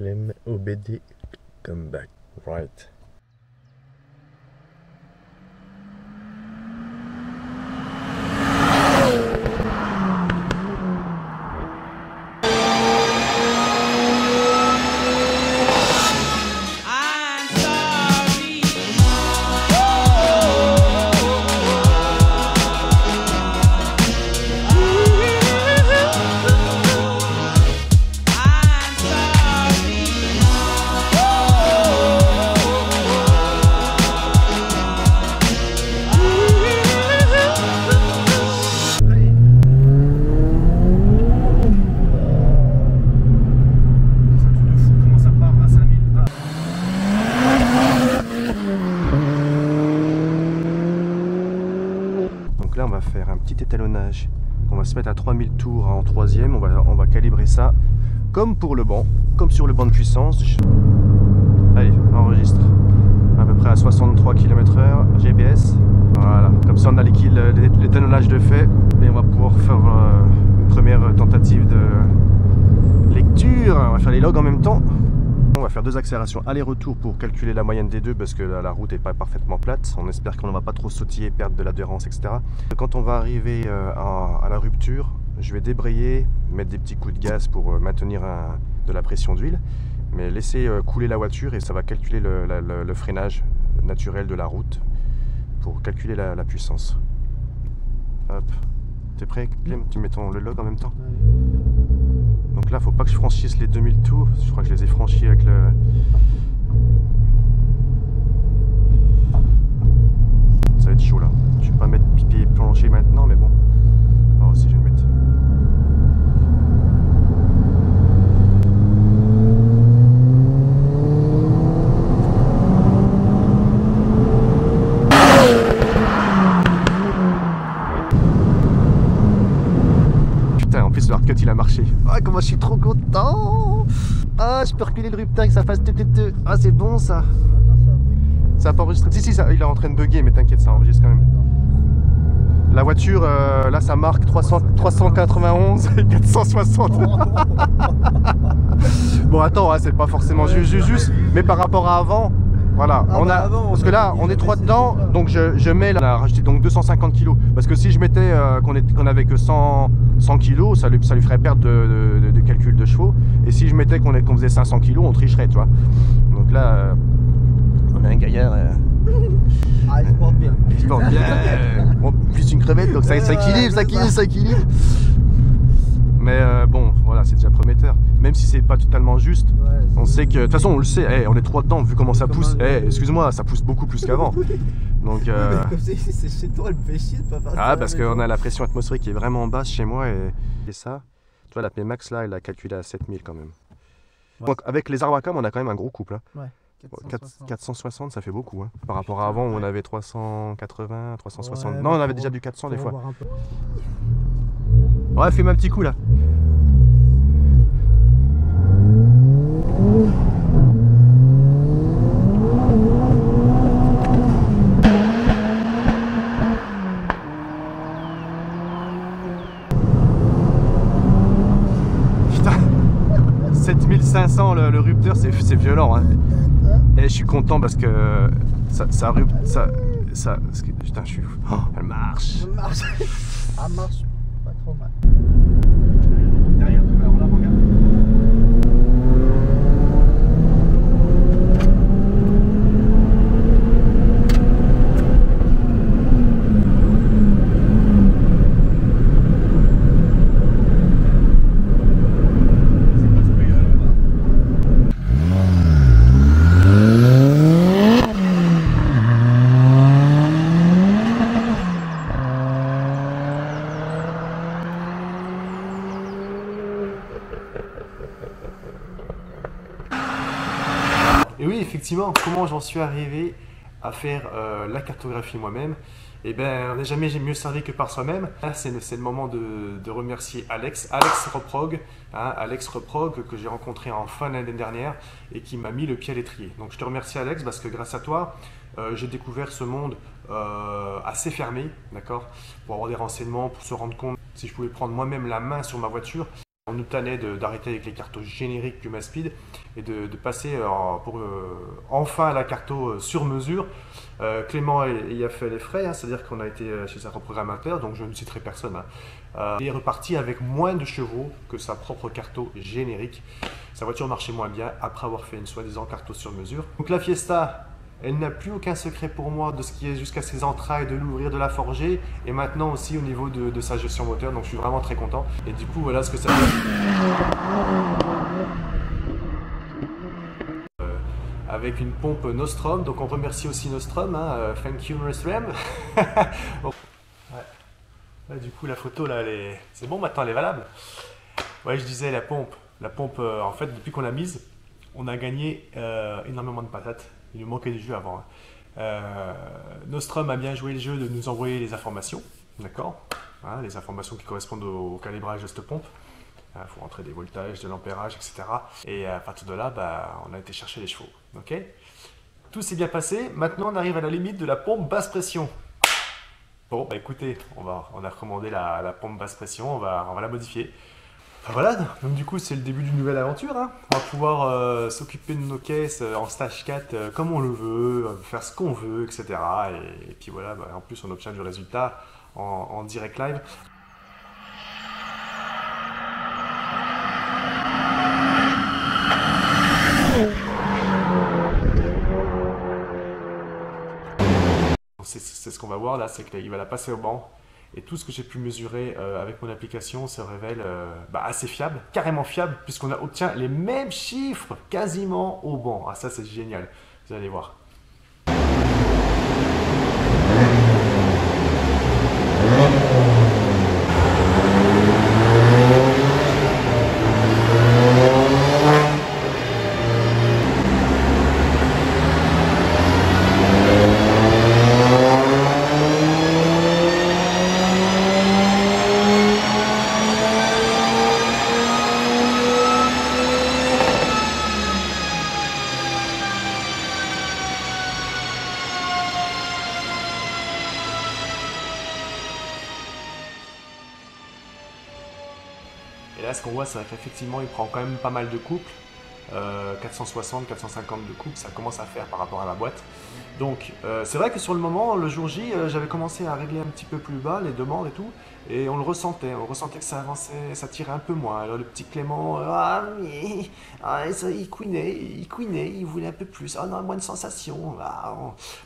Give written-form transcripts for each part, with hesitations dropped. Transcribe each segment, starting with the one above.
Clem OBD come back. Right. Donc là on va faire un petit étalonnage, on va se mettre à 3000 tours en troisième, on va calibrer ça comme pour le banc, comme sur le banc de puissance. Allez, enregistre à peu près à 63 km/h GPS, voilà, comme ça on a l'étalonnage de fait et on va pouvoir faire une première tentative de lecture. On va faire les logs en même temps. On va faire deux accélérations aller-retour pour calculer la moyenne des deux parce que la route n'est pas parfaitement plate. On espère qu'on ne va pas trop sautiller, perdre de l'adhérence, etc. Quand on va arriver à la rupture, je vais débrayer, mettre des petits coups de gaz pour maintenir de la pression d'huile, mais laisser couler la voiture et ça va calculer le freinage naturel de la route pour calculer la puissance. Hop, t'es prêt Clem? Tu mets le log en même temps? Donc là, faut pas que je franchisse les 2000 tours. Je crois que je les ai franchis avec le... Ça va être chaud là. Je vais pas mettre pied plancher maintenant, mais bon. Oh si, je vais le mettre. En plus le hard cut il a marché. Ah comment je suis trop content. Ah je peux reculer le rupteur que ça fasse ah c'est bon ça. Ça a pas enregistré. Si ça, il est en train de bugger mais t'inquiète ça enregistre quand même. La voiture là ça marque 391 et 460. Bon attends hein, c'est pas forcément juste mais par rapport à avant. Voilà, parce que là on est trois dedans, donc je mets là, on a rajouté donc 250 kg. Parce que si je mettais qu'on avait que 100 kg, ça lui ferait perdre de calcul de chevaux. Et si je mettais qu'on faisait 500 kg, on tricherait, tu vois. Donc là, on a un gaillard. Ah, il se porte bien. Il se porte bien. Bon, plus une crevette, donc ça équilibre. Mais bon, voilà, c'est déjà prometteur. Même si c'est pas totalement juste, ouais, on sait que... De toute façon, on le sait, on est trois dedans, vu comment ça pousse. Excuse-moi, ça pousse beaucoup plus qu'avant. Donc... c'est chez toi, le péché de pas faire ça. Ah, parce qu'on a la pression atmosphérique qui est vraiment basse chez moi. Et ça, tu vois, la P-Max, là, elle a calculé à 7000 quand même. Ouais. Donc, avec les Arwacam, on a quand même un gros couple. Hein. Ouais. 460, ça fait beaucoup. Hein. Par rapport à avant, où on avait 380, 360... Ouais, non, on avait déjà du 400 des fois. Ouais, fais-moi un petit coup là. Putain, 7500 le rupteur, c'est violent. Hein. Et je suis content parce que ça putain, je suis... Oh, elle marche. Elle marche. Elle marche. Pas trop mal. Derrière tout, alors là, regarde. Et oui, effectivement, comment j'en suis arrivé à faire la cartographie moi-même? Eh bien, on n'est jamais mieux servi que par soi-même. Là, c'est le moment de remercier Alex Reprog, hein, Alex Reprog que j'ai rencontré en fin d'année dernière et qui m'a mis le pied à l'étrier. Donc je te remercie Alex parce que grâce à toi, j'ai découvert ce monde assez fermé, d'accord, pour avoir des renseignements, pour se rendre compte si je pouvais prendre moi-même la main sur ma voiture. On nous tannait d'arrêter avec les cartos génériques Puma Speed et de passer enfin à la carto sur mesure. Clément y a fait les frais, hein, c'est-à-dire qu'on a été chez un reprogrammateur, donc je ne citerai personne. Hein. Il est reparti avec moins de chevaux que sa propre carto générique. Sa voiture marchait moins bien après avoir fait une soi-disant carto sur mesure. Donc la Fiesta, elle n'a plus aucun secret pour moi de ce qui est jusqu'à ses entrailles, de l'ouvrir, de la forger, et maintenant aussi au niveau de sa gestion moteur, donc je suis vraiment très content. Et du coup, voilà ce que ça fait. Avec une pompe Nostrum, donc on remercie aussi Nostrum, hein, thank you Nostrum. Bon. Ouais. Là, du coup, la photo, là, c'est bon, maintenant elle est valable. Ouais, je disais, la pompe, en fait, depuis qu'on l'a mise, on a gagné énormément de patates. Il nous manquait du jeu avant. Nostrum a bien joué le jeu de nous envoyer les informations, d'accord, hein, les informations qui correspondent au calibrage de cette pompe. Il faut rentrer des voltages, de l'ampérage, etc. Et à partir de là, bah, on a été chercher les chevaux. Okay, tout s'est bien passé. Maintenant, on arrive à la limite de la pompe basse pression. Bon, bah écoutez, on a recommandé la pompe basse pression, on va la modifier. Enfin, voilà, donc du coup c'est le début d'une nouvelle aventure, hein. On va pouvoir s'occuper de nos caisses en stage 4 comme on le veut, faire ce qu'on veut, etc. Et puis voilà, bah, en plus on obtient du résultat en direct live. C'est ce qu'on va voir là, c'est qu'il va la passer au banc. Et tout ce que j'ai pu mesurer avec mon application se révèle assez fiable, carrément fiable, puisqu'on obtient les mêmes chiffres quasiment au banc. Ah, ça c'est génial, vous allez voir. Et là, ce qu'on voit, c'est qu'effectivement, il prend quand même pas mal de couples. 460, 450 de couple, ça commence à faire par rapport à la boîte. Donc, c'est vrai que sur le moment, le jour J, j'avais commencé à régler un petit peu plus bas les demandes et tout, et on ressentait que ça avançait, ça tirait un peu moins. Alors le petit Clément, il couinait, il voulait un peu plus, non, moins de sensations.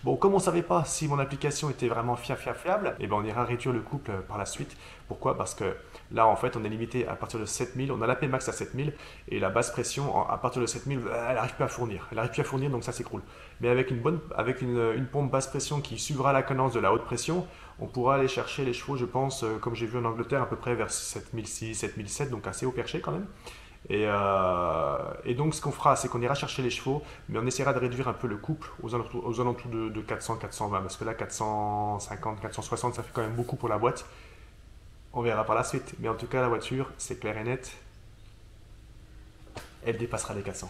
Bon, comme on savait pas si mon application était vraiment fiable, et ben on ira réduire le couple par la suite. Pourquoi? Parce que là, en fait, on est limité à partir de 7000, on a l'AP max à 7000, et la basse pression, à partir de 7000, elle n'arrive plus à fournir. Elle n'arrive plus à fournir, donc ça s'écroule. Mais avec une pompe basse pression qui suivra la cadence de la haute pression, on pourra aller chercher les chevaux, je pense, comme j'ai vu en Angleterre, à peu près vers 7006, 7007, donc assez haut perché quand même. Et donc ce qu'on fera, c'est qu'on ira chercher les chevaux, mais on essaiera de réduire un peu le couple aux alentours de 400, 420, parce que là 450, 460, ça fait quand même beaucoup pour la boîte. On verra par la suite, mais en tout cas la voiture, c'est clair et net, elle dépassera les 400.